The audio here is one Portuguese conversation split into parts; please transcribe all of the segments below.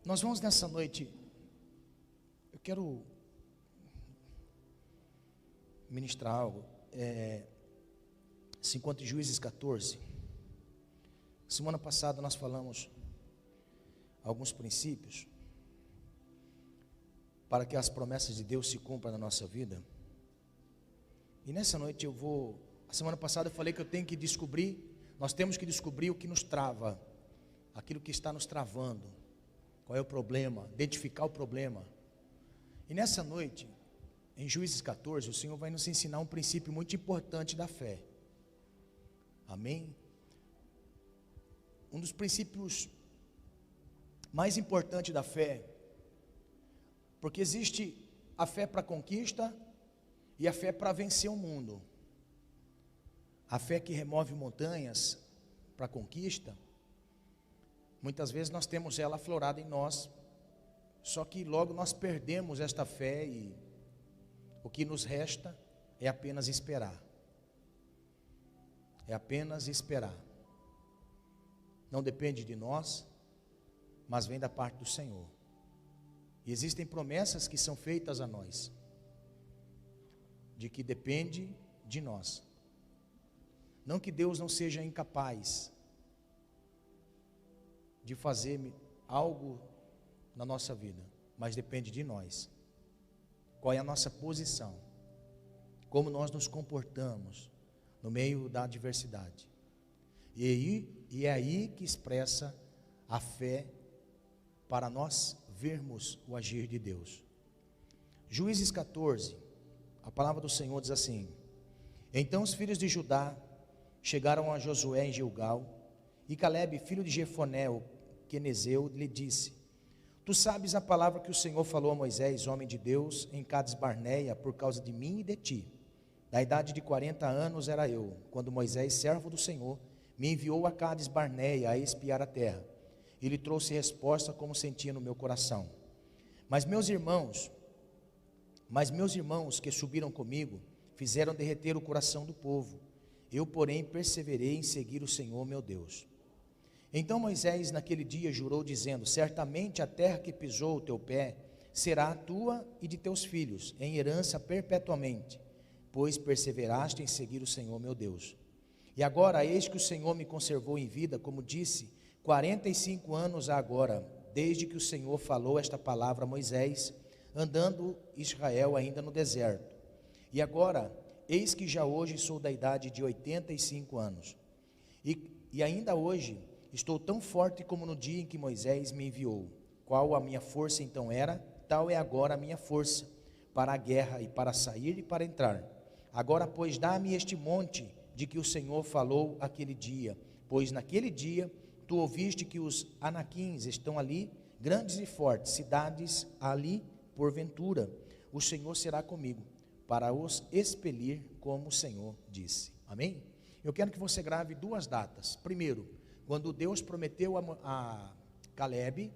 Nós vamos nessa noite, eu quero ministrar algo, se encontra em Juízes 14. Semana passada nós falamos alguns princípios para que as promessas de Deus se cumpram na nossa vida. E nessa noite a semana passada eu falei que nós temos que descobrir o que nos trava, aquilo que está nos travando, qual é o problema, identificar o problema. E nessa noite, em Juízes 14, o Senhor vai nos ensinar um princípio muito importante da fé. Amém? Um dos princípios mais importantes da fé, porque existe a fé para conquista e a fé para vencer o mundo. A fé que remove montanhas para conquista, muitas vezes nós temos ela aflorada em nós, só que logo nós perdemos esta fé e o que nos resta é apenas esperar. É apenas esperar. Não depende de nós, mas vem da parte do Senhor. E existem promessas que são feitas a nós, de que depende de nós. Não que Deus não seja incapaz de fazer algo na nossa vida, mas depende de nós. Qual é a nossa posição? Como nós nos comportamos no meio da adversidade? E é aí que expressa a fé para nós vermos o agir de Deus. Juízes 14, a palavra do Senhor diz assim: Então os filhos de Judá chegaram a Josué em Gilgal, e Calebe, filho de Jefoné, o quenezeu, lhe disse: Tu sabes a palavra que o Senhor falou a Moisés, homem de Deus, em Cades Barneia, por causa de mim e de ti. Da idade de 40 anos era eu, quando Moisés, servo do Senhor, me enviou a Cades Barneia a espiar a terra. E lhe trouxe resposta como sentia no meu coração. Mas meus irmãos que subiram comigo, fizeram derreter o coração do povo. Eu, porém, perseverei em seguir o Senhor meu Deus. Então Moisés naquele dia jurou, dizendo: Certamente a terra que pisou o teu pé será a tua e de teus filhos, em herança perpetuamente, pois perseveraste em seguir o Senhor meu Deus. E agora, eis que o Senhor me conservou em vida, como disse, 45 anos há agora, desde que o Senhor falou esta palavra a Moisés, andando Israel ainda no deserto. E agora, eis que já hoje sou da idade de 85 anos. E ainda hoje estou tão forte como no dia em que Moisés me enviou. Qual a minha força então era, tal é agora a minha força, para a guerra e para sair e para entrar. Agora, pois, dá-me este monte de que o Senhor falou aquele dia, pois naquele dia tu ouviste que os anaquins estão ali, grandes e fortes, cidades ali porventura. O Senhor será comigo, para os expelir, como o Senhor disse. Amém? Eu quero que você grave duas datas. Primeiro, quando Deus prometeu a Calebe,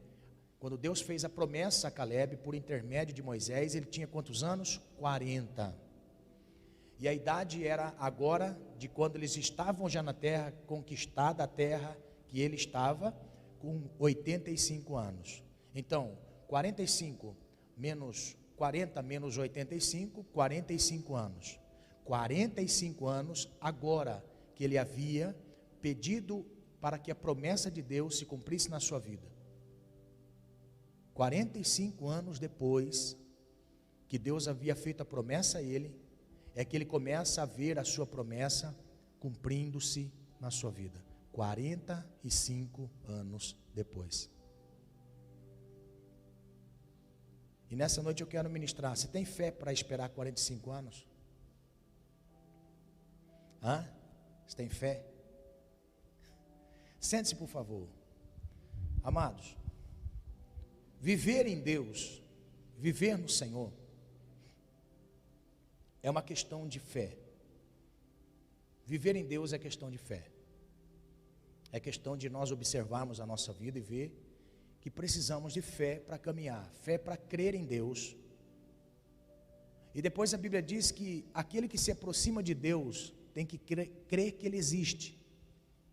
quando Deus fez a promessa a Calebe por intermédio de Moisés, ele tinha quantos anos? 40. E a idade era agora de quando eles estavam já na terra, conquistada a terra que ele estava, com 85 anos. Então, 45 menos 40 menos 85, 45 anos. 45 anos agora que ele havia pedido para que a promessa de Deus se cumprisse na sua vida. 45 anos depois que Deus havia feito a promessa a ele, é que ele começa a ver a sua promessa cumprindo-se na sua vida. 45 anos depois. E nessa noite eu quero ministrar. Você tem fé para esperar 45 anos? Você tem fé? Sente-se, por favor. Amados, viver em Deus, viver no Senhor, é uma questão de fé. Viver em Deus é questão de fé. É questão de nós observarmos a nossa vida e ver que precisamos de fé para caminhar, fé para crer em Deus. E depois a Bíblia diz que aquele que se aproxima de Deus tem que crer que Ele existe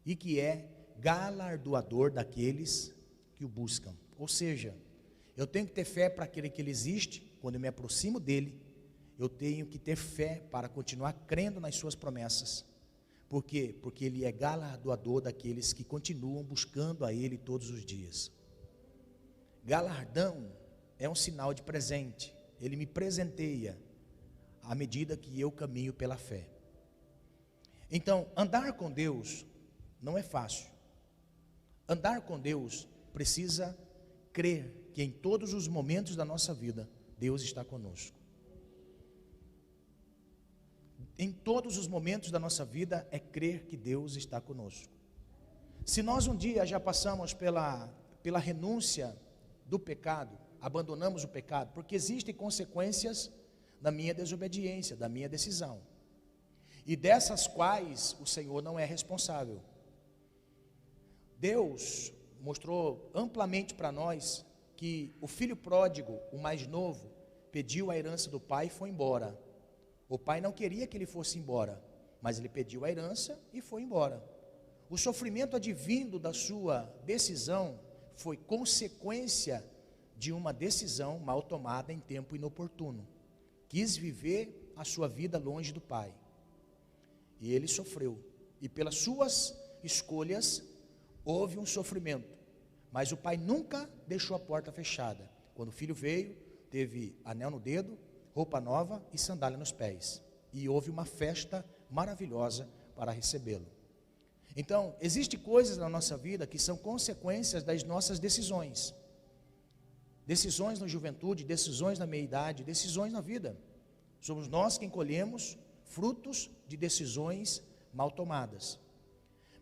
e que é galardoador daqueles que o buscam. Ou seja, Eu tenho que ter fé para aquele que ele existe. Quando eu me aproximo dele, eu tenho que ter fé para continuar crendo nas suas promessas. Por quê? Porque ele é galardoador daqueles que continuam buscando a ele todos os dias. Galardão é um sinal de presente. Ele me presenteia à medida que eu caminho pela fé. Então, andar com Deus não é fácil. Andar com Deus precisa crer que em todos os momentos da nossa vida, Deus está conosco. Em todos os momentos da nossa vida é crer que Deus está conosco. Se nós um dia já passamos pela renúncia do pecado, abandonamos o pecado, porque existem consequências da minha desobediência, da minha decisão, e dessas quais o Senhor não é responsável. Deus mostrou amplamente para nós que o filho pródigo, o mais novo, pediu a herança do pai e foi embora. O pai não queria que ele fosse embora, mas ele pediu a herança e foi embora. O sofrimento advindo da sua decisão foi consequência de uma decisão mal tomada em tempo inoportuno. Quis viver a sua vida longe do pai. E ele sofreu. E pelas suas escolhas houve um sofrimento. Mas o pai nunca deixou a porta fechada. Quando o filho veio, teve anel no dedo, roupa nova e sandália nos pés. E houve uma festa maravilhosa para recebê-lo. Então, existem coisas na nossa vida que são consequências das nossas decisões. Decisões na juventude, decisões na meia-idade, decisões na vida. Somos nós quem colhemos frutos de decisões mal tomadas.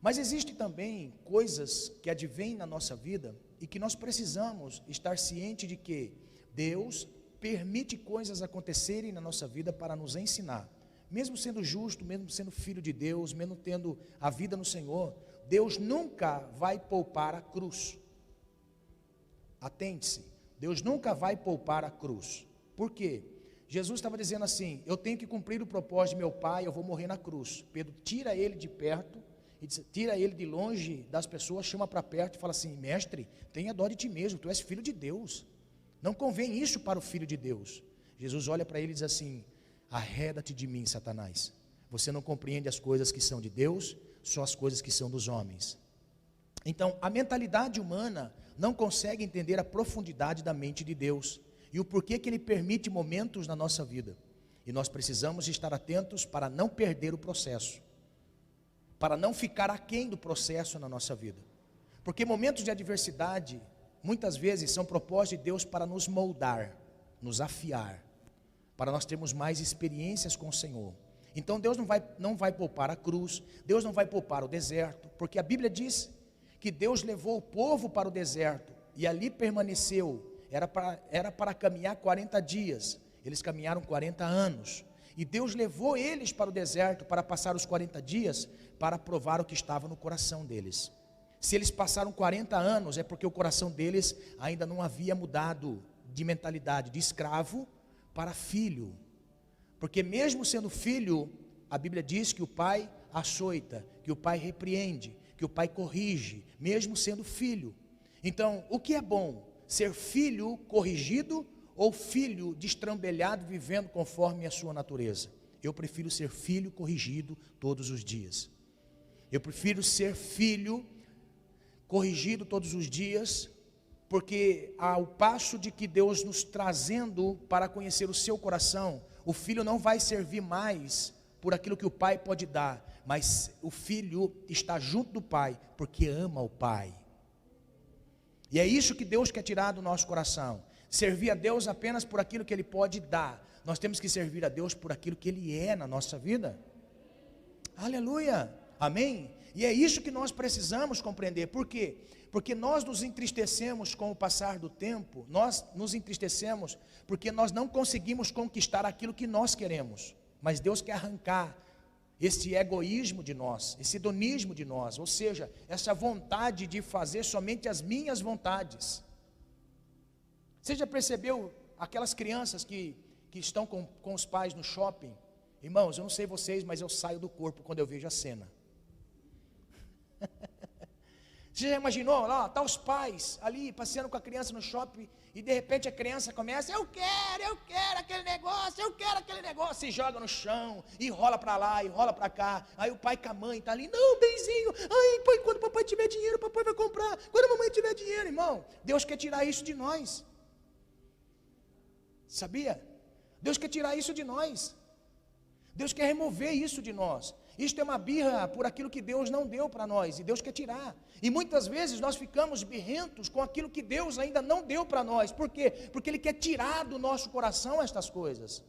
Mas existem também coisas que advêm na nossa vida e que nós precisamos estar cientes de que Deus permite coisas acontecerem na nossa vida para nos ensinar. Mesmo sendo justo, mesmo sendo filho de Deus, mesmo tendo a vida no Senhor, Deus nunca vai poupar a cruz. Atente-se, Deus nunca vai poupar a cruz. Por quê? Jesus estava dizendo assim: eu tenho que cumprir o propósito de meu pai, eu vou morrer na cruz. Pedro tira ele de perto, e tira ele de longe das pessoas, chama para perto e fala assim: mestre, tenha dó de ti mesmo, tu és filho de Deus, não convém isso para o filho de Deus. Jesus olha para ele e diz assim: arreda-te de mim, Satanás, você não compreende as coisas que são de Deus, só as coisas que são dos homens. Então, a mentalidade humana não consegue entender a profundidade da mente de Deus, e o porquê que Ele permite momentos na nossa vida, e nós precisamos estar atentos para não perder o processo, para não ficar aquém do processo na nossa vida, porque momentos de adversidade, muitas vezes são propósitos de Deus para nos moldar, nos afiar, para nós termos mais experiências com o Senhor. Então Deus não vai poupar a cruz, Deus não vai poupar o deserto, porque a Bíblia diz que Deus levou o povo para o deserto, e ali permaneceu, era para caminhar 40 dias, eles caminharam 40 anos, e Deus levou eles para o deserto, para passar os 40 dias, para provar o que estava no coração deles. Se eles passaram 40 anos, é porque o coração deles ainda não havia mudado de mentalidade, de escravo para filho, porque mesmo sendo filho, a Bíblia diz que o pai açoita, que o pai repreende, que o pai corrige, mesmo sendo filho. Então, o que é bom? Ser filho corrigido ou filho destrambelhado, vivendo conforme a sua natureza? Eu prefiro ser filho corrigido todos os dias. Eu prefiro ser filho corrigido todos os dias, porque ao passo de que Deus nos trazendo para conhecer o seu coração, o filho não vai servir mais por aquilo que o pai pode dar, mas o filho está junto do pai, porque ama o pai. E é isso que Deus quer tirar do nosso coração, servir a Deus apenas por aquilo que Ele pode dar. Nós temos que servir a Deus por aquilo que Ele é na nossa vida. Aleluia, amém? E é isso que nós precisamos compreender. Por quê? Porque nós nos entristecemos com o passar do tempo, nós nos entristecemos porque nós não conseguimos conquistar aquilo que nós queremos, mas Deus quer arrancar esse egoísmo de nós, esse hedonismo de nós, ou seja, essa vontade de fazer somente as minhas vontades. Você já percebeu aquelas crianças que estão com os pais no shopping? Irmãos, eu não sei vocês, mas eu saio do corpo quando eu vejo a cena. Você já imaginou, lá, tá os pais ali passeando com a criança no shopping e de repente a criança começa, eu quero aquele negócio, se joga no chão e rola para lá e rola para cá. Aí o pai com a mãe tá ali, não, benzinho, ai, pai, quando o papai tiver dinheiro, o papai vai comprar, quando a mamãe tiver dinheiro, irmão. Deus quer tirar isso de nós. Sabia? Deus quer tirar isso de nós. Deus quer remover isso de nós. Isto é uma birra por aquilo que Deus não deu para nós, e Deus quer tirar. E muitas vezes nós ficamos birrentos com aquilo que Deus ainda não deu para nós. Por quê? Porque Ele quer tirar do nosso coração estas coisas.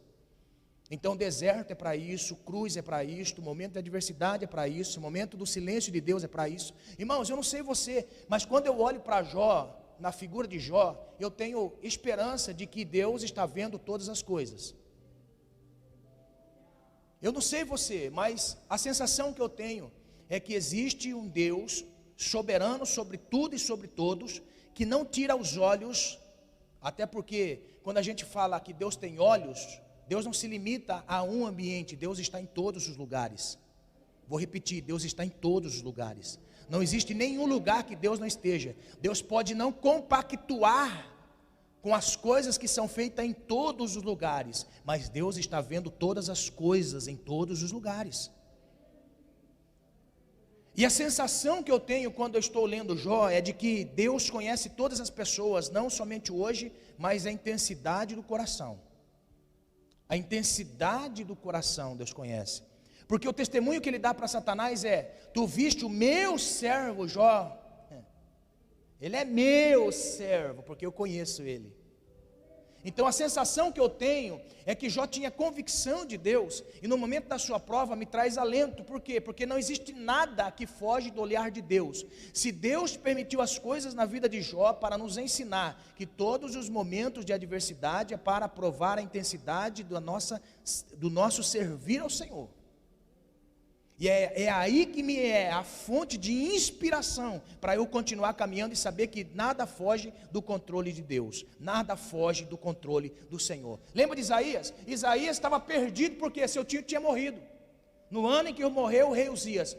Então deserto é para isso, cruz é para isto, momento de adversidade é para isso, momento do silêncio de Deus é para isso. Irmãos, eu não sei você, mas quando eu olho para Jó, na figura de Jó, eu tenho esperança de que Deus está vendo todas as coisas. Eu não sei você, mas a sensação que eu tenho é que existe um Deus soberano sobre tudo e sobre todos, que não tira os olhos, até porque quando a gente fala que Deus tem olhos, Deus não se limita a um ambiente, Deus está em todos os lugares. Vou repetir, Deus está em todos os lugares. Não existe nenhum lugar que Deus não esteja. Deus pode não compactuar com as coisas que são feitas em todos os lugares, mas Deus está vendo todas as coisas em todos os lugares. E a sensação que eu tenho quando eu estou lendo Jó é de que Deus conhece todas as pessoas, não somente hoje, mas a intensidade do coração. A intensidade do coração Deus conhece. Porque o testemunho que ele dá para Satanás é: tu viste o meu servo Jó? Ele é meu servo, porque eu conheço ele. Então a sensação que eu tenho é que Jó tinha convicção de Deus, e no momento da sua prova me traz alento. Por quê? Porque não existe nada que foge do olhar de Deus. Se Deus permitiu as coisas na vida de Jó para nos ensinar que todos os momentos de adversidade é para provar a intensidade do nosso servir ao Senhor. E é aí que me é a fonte de inspiração para eu continuar caminhando e saber que nada foge do controle de Deus, nada foge do controle do Senhor. Lembra de Isaías? Isaías estava perdido porque seu tio tinha morrido. No ano em que morreu o rei Uzias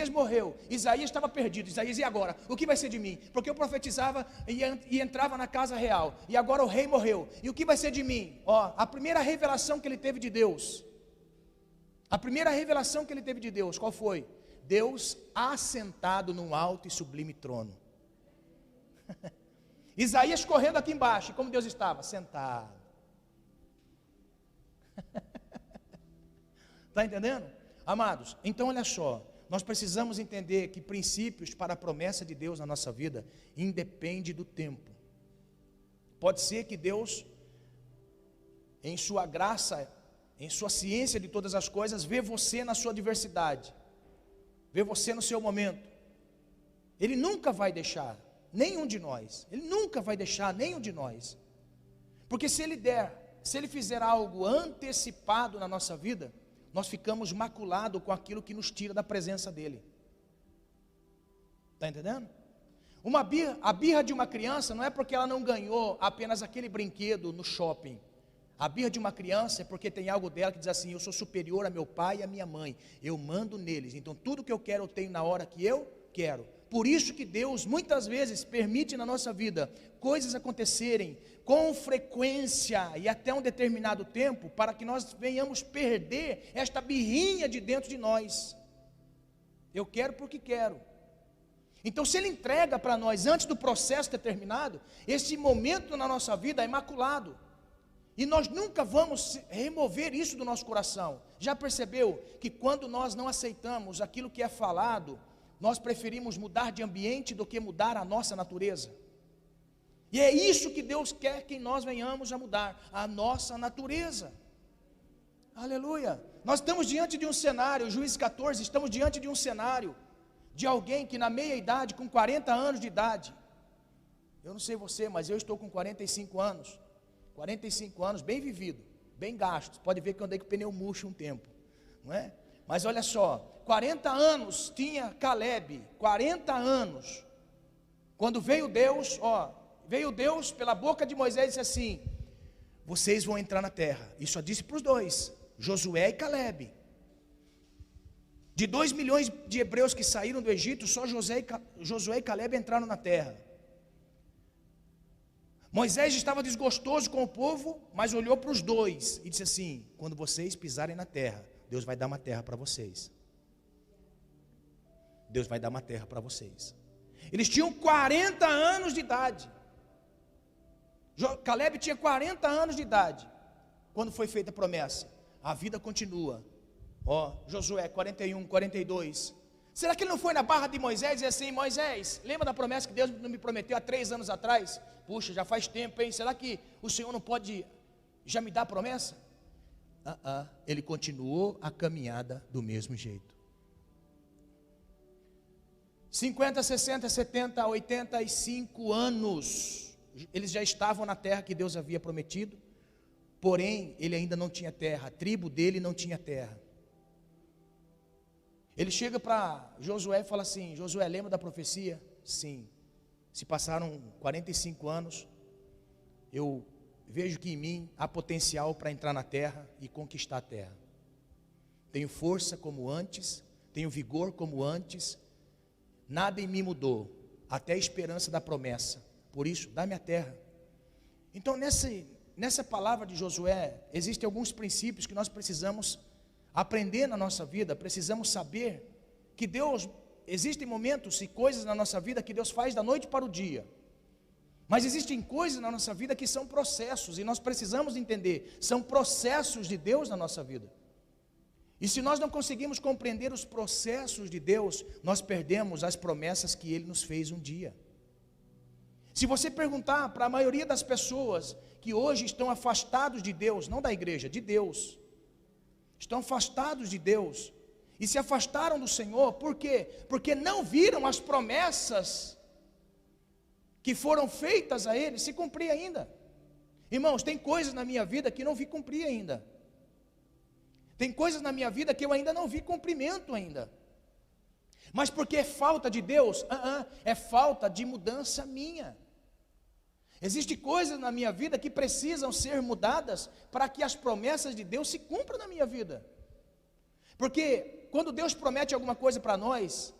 morreu, Isaías estava perdido. Isaías, e agora? O que vai ser de mim? Porque eu profetizava e entrava na casa real, e agora o rei morreu, e o que vai ser de mim? A primeira revelação que ele teve de Deus, qual foi? Deus assentado num alto e sublime trono. Isaías correndo aqui embaixo, e como Deus estava? Sentado. Está entendendo? Amados, então olha só, nós precisamos entender que princípios para a promessa de Deus na nossa vida independe do tempo. Pode ser que Deus, em sua graça, em sua ciência de todas as coisas, vê você na sua diversidade, vê você no seu momento. Ele nunca vai deixar nenhum de nós, porque se ele fizer algo antecipado na nossa vida, nós ficamos maculados com aquilo que nos tira da presença dele. Está entendendo? A birra de uma criança não é porque ela não ganhou apenas aquele brinquedo no shopping. A birra de uma criança é porque tem algo dela que diz assim: eu sou superior a meu pai e a minha mãe, eu mando neles, então tudo que eu quero eu tenho na hora que eu quero. Por isso que Deus muitas vezes permite na nossa vida coisas acontecerem com frequência e até um determinado tempo, para que nós venhamos perder esta birrinha de dentro de nós. Eu quero porque quero. Então se Ele entrega para nós antes do processo determinado, esse momento na nossa vida é imaculado. E nós nunca vamos remover isso do nosso coração. Já percebeu que quando nós não aceitamos aquilo que é falado, nós preferimos mudar de ambiente do que mudar a nossa natureza? E é isso que Deus quer que nós venhamos a mudar, a nossa natureza. Aleluia. Nós estamos diante de um cenário, Juízes 14, estamos diante de um cenário de alguém que na meia idade, com 40 anos de idade, eu não sei você, mas eu estou com 45 anos, 45 anos, bem vivido, bem gasto. Pode ver que eu andei com o pneu murcho um tempo, não é? Mas olha só, 40 anos tinha Caleb, 40 anos. Quando veio Deus, pela boca de Moisés e disse assim: vocês vão entrar na terra. Isso só disse para os dois, Josué e Caleb. De 2 milhões de hebreus que saíram do Egito, só Josué e Caleb entraram na terra. Moisés estava desgostoso com o povo, mas olhou para os dois e disse assim: quando vocês pisarem na terra, Deus vai dar uma terra para vocês. Deus vai dar uma terra para vocês. Eles tinham 40 anos de idade. Caleb tinha 40 anos de idade quando foi feita a promessa. A vida continua. Josué 41, 42. Será que ele não foi na barra de Moisés e disse assim: Moisés, lembra da promessa que Deus me prometeu há 3 anos atrás? Puxa, já faz tempo, hein? Será que o Senhor não pode já me dar a promessa? Ele continuou a caminhada do mesmo jeito. 50, 60, 70, 85 anos, eles já estavam na terra que Deus havia prometido, porém, ele ainda não tinha terra, a tribo dele não tinha terra. Ele chega para Josué e fala assim: Josué, lembra da profecia? Sim. Se passaram 45 anos, eu vejo que em mim há potencial para entrar na terra e conquistar a terra. Tenho força como antes, tenho vigor como antes, nada em mim mudou, até a esperança da promessa. Por isso, dá-me a terra. Então, nessa palavra de Josué, existem alguns princípios que nós precisamos aprender na nossa vida. Precisamos saber que Deus, existem momentos e coisas na nossa vida que Deus faz da noite para o dia, mas existem coisas na nossa vida que são processos, e nós precisamos entender, são processos de Deus na nossa vida. E se nós não conseguimos compreender os processos de Deus, nós perdemos as promessas que Ele nos fez um dia. Se você perguntar para a maioria das pessoas que hoje estão afastados de Deus, não da igreja, de Deus, estão afastados de Deus e se afastaram do Senhor, por quê? Porque não viram as promessas que foram feitas a eles se cumprir ainda. Irmãos, tem coisas na minha vida que não vi cumprir ainda. Tem coisas na minha vida que eu ainda não vi cumprimento ainda. Mas porque é falta de Deus? É falta de mudança minha. Existem coisas na minha vida que precisam ser mudadas para que as promessas de Deus se cumpram na minha vida. Porque quando Deus promete alguma coisa para nós,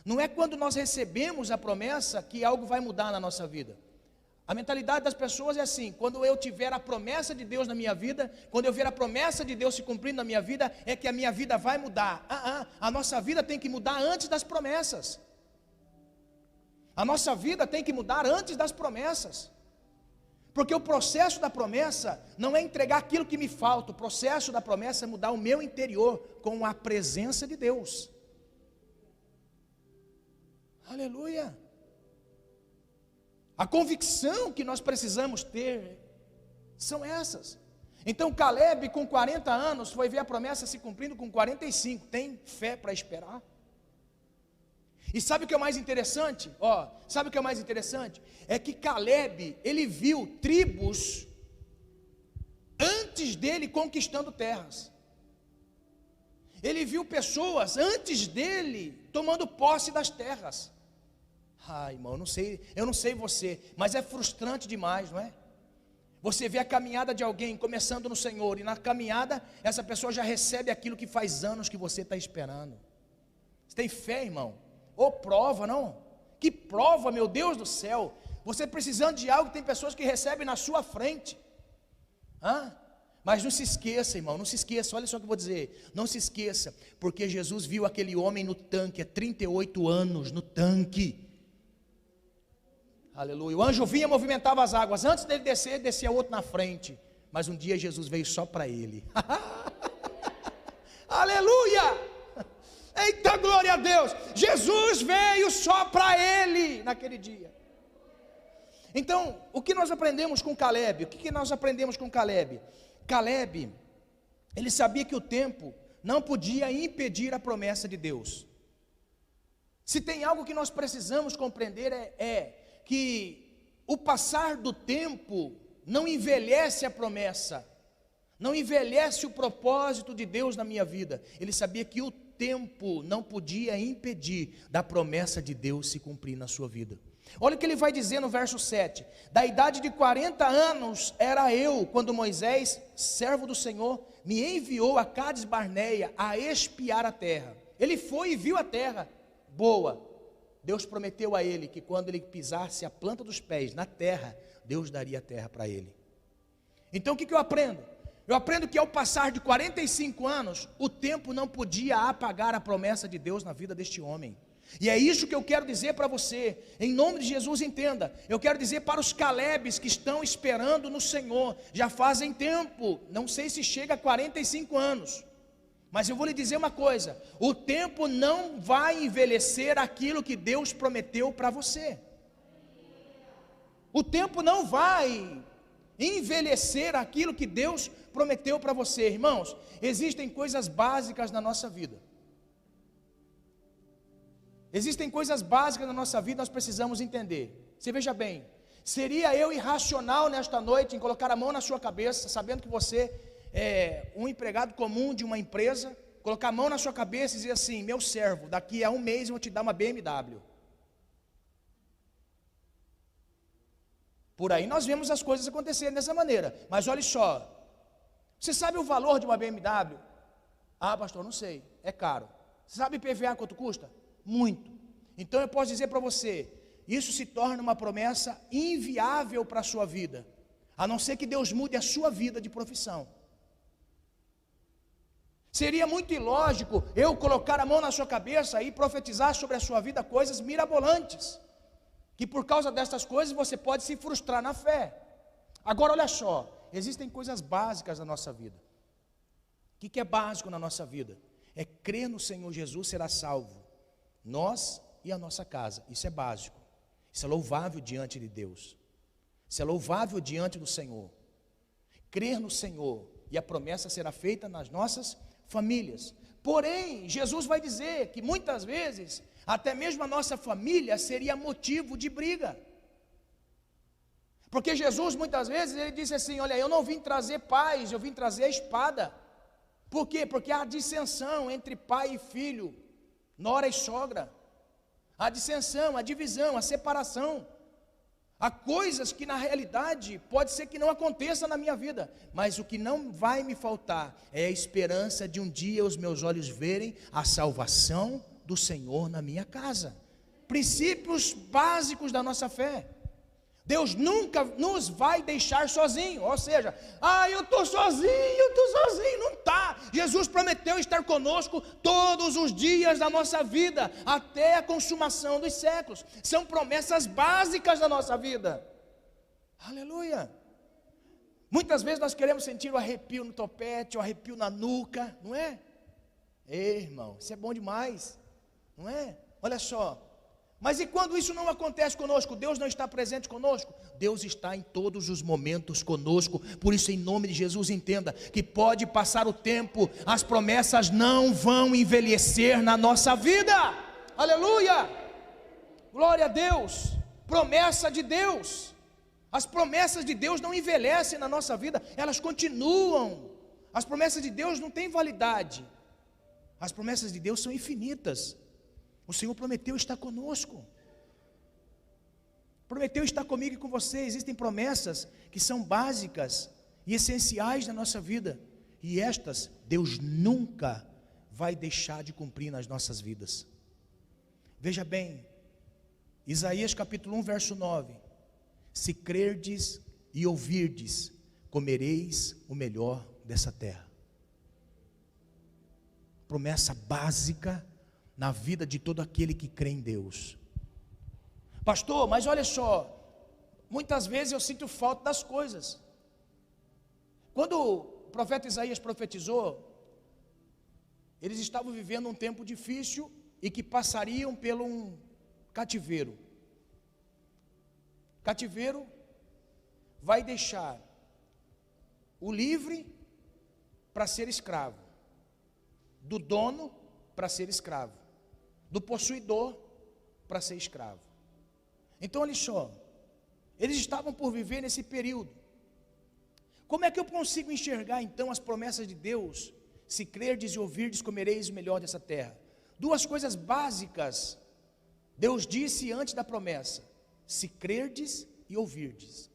não é quando nós recebemos a promessa que algo vai mudar na nossa vida. A mentalidade das pessoas é assim: quando eu tiver a promessa de Deus na minha vida, quando eu ver a promessa de Deus se cumprindo na minha vida, é que a minha vida vai mudar. A nossa vida tem que mudar antes das promessas. A nossa vida tem que mudar antes das promessas. Porque o processo da promessa não é entregar aquilo que me falta. O processo da promessa é mudar o meu interior com a presença de Deus. Aleluia. A convicção que nós precisamos ter são essas. Então Caleb, com 40 anos, foi ver a promessa se cumprindo com 45. Tem fé para esperar? E sabe o que é o mais interessante? Sabe o que é o mais interessante? É que Caleb, ele viu tribos antes dele conquistando terras. Ele viu pessoas antes dele tomando posse das terras. Irmão, eu não sei você, mas é frustrante demais, não é? Você vê a caminhada de alguém começando no Senhor, e na caminhada, essa pessoa já recebe aquilo que faz anos que você está esperando. Você tem fé, irmão? Prova, não? Que prova, meu Deus do céu? Você precisando de algo, tem pessoas que recebem na sua frente. Mas não se esqueça, irmão, não se esqueça, olha só o que eu vou dizer. Não se esqueça, porque Jesus viu aquele homem no tanque há 38 anos, no tanque. Aleluia. O anjo vinha, movimentava as águas. Antes dele descer, descia outro na frente. Mas um dia Jesus veio só para ele. Aleluia! Eita, glória a Deus! Jesus veio só para ele naquele dia. Então, o que nós aprendemos com Caleb? O que nós aprendemos com Caleb? Caleb, ele sabia que o tempo não podia impedir a promessa de Deus. Se tem algo que nós precisamos compreender é que o passar do tempo não envelhece a promessa, não envelhece o propósito de Deus na minha vida. Ele sabia que o tempo não podia impedir da promessa de Deus se cumprir na sua vida. Olha o que ele vai dizer no verso 7: da idade de 40 anos era eu, quando Moisés, servo do Senhor, me enviou a Cades Barneia a espiar a terra. Ele foi e viu a terra boa. Deus prometeu a ele que quando ele pisasse a planta dos pés na terra, Deus daria a terra para ele. Então o que eu aprendo? Eu aprendo que ao passar de 45 anos, o tempo não podia apagar a promessa de Deus na vida deste homem. E é isso que eu quero dizer para você, em nome de Jesus, entenda. Eu quero dizer para os Calebes que estão esperando no Senhor, já fazem tempo, não sei se chega a 45 anos, mas eu vou lhe dizer uma coisa: o tempo não vai envelhecer aquilo que Deus prometeu para você. O tempo não vai envelhecer aquilo que Deus prometeu para você. Irmãos, existem coisas básicas na nossa vida. Existem coisas básicas na nossa vida, nós precisamos entender. Você veja bem, seria eu irracional nesta noite em colocar a mão na sua cabeça, sabendo que você é um empregado comum de uma empresa, colocar a mão na sua cabeça e dizer assim: meu servo, daqui a um mês eu vou te dar uma BMW. Por aí nós vemos as coisas acontecerem dessa maneira. Mas olha só, você sabe o valor de uma BMW? Ah, pastor, não sei, é caro. Você sabe IPVA quanto custa? Muito. Então eu posso dizer para você, isso se torna uma promessa inviável para a sua vida, a não ser que Deus mude a sua vida de profissão. Seria muito ilógico eu colocar a mão na sua cabeça e profetizar sobre a sua vida coisas mirabolantes, que por causa dessas coisas você pode se frustrar na fé. Agora olha só, existem coisas básicas na nossa vida. O que é básico na nossa vida? É crer no Senhor Jesus, será salvo, nós e a nossa casa. Isso é básico, isso é louvável diante de Deus, isso é louvável diante do Senhor. Crer no Senhor, e a promessa será feita nas nossas famílias. Porém, Jesus vai dizer que muitas vezes até mesmo a nossa família seria motivo de briga, porque Jesus muitas vezes ele disse assim: olha, eu não vim trazer paz, eu vim trazer a espada. Por quê? Porque há dissensão entre pai e filho, nora e sogra, a dissensão, a divisão, a separação. Há coisas que na realidade pode ser que não aconteça na minha vida, mas o que não vai me faltar é a esperança de um dia os meus olhos verem a salvação do Senhor na minha casa. Princípios básicos da nossa fé. Deus nunca nos vai deixar sozinho, ou seja, eu estou sozinho, não está. Jesus prometeu estar conosco todos os dias da nossa vida, até a consumação dos séculos. São promessas básicas da nossa vida. Aleluia. Muitas vezes nós queremos sentir o arrepio no topete, o arrepio na nuca, não é? Ei, irmão, isso é bom demais, não é? Olha só. Mas e quando isso não acontece conosco? Deus não está presente conosco? Deus está em todos os momentos conosco. Por isso, em nome de Jesus, entenda que pode passar o tempo, as promessas não vão envelhecer na nossa vida. Aleluia! Glória a Deus! Promessa de Deus. As promessas de Deus não envelhecem na nossa vida, elas continuam. As promessas de Deus não têm validade. As promessas de Deus são infinitas. O Senhor prometeu estar conosco, prometeu estar comigo e com você. Existem promessas que são básicas e essenciais na nossa vida, e estas Deus nunca vai deixar de cumprir nas nossas vidas. Veja bem, Isaías capítulo 1 verso 9: se crerdes e ouvirdes, comereis o melhor dessa terra. Promessa básica na vida de todo aquele que crê em Deus. Pastor, mas olha só, muitas vezes eu sinto falta das coisas. Quando o profeta Isaías profetizou, eles estavam vivendo um tempo difícil e que passariam pelo um cativeiro. Cativeiro vai deixar o livre para ser escravo, do dono para ser escravo, do possuidor para ser escravo. Então olha só, eles estavam por viver nesse período. Como é que eu consigo enxergar então as promessas de Deus? Se crerdes e ouvirdes, comereis o melhor dessa terra. Duas coisas básicas Deus disse antes da promessa: se crerdes e ouvirdes.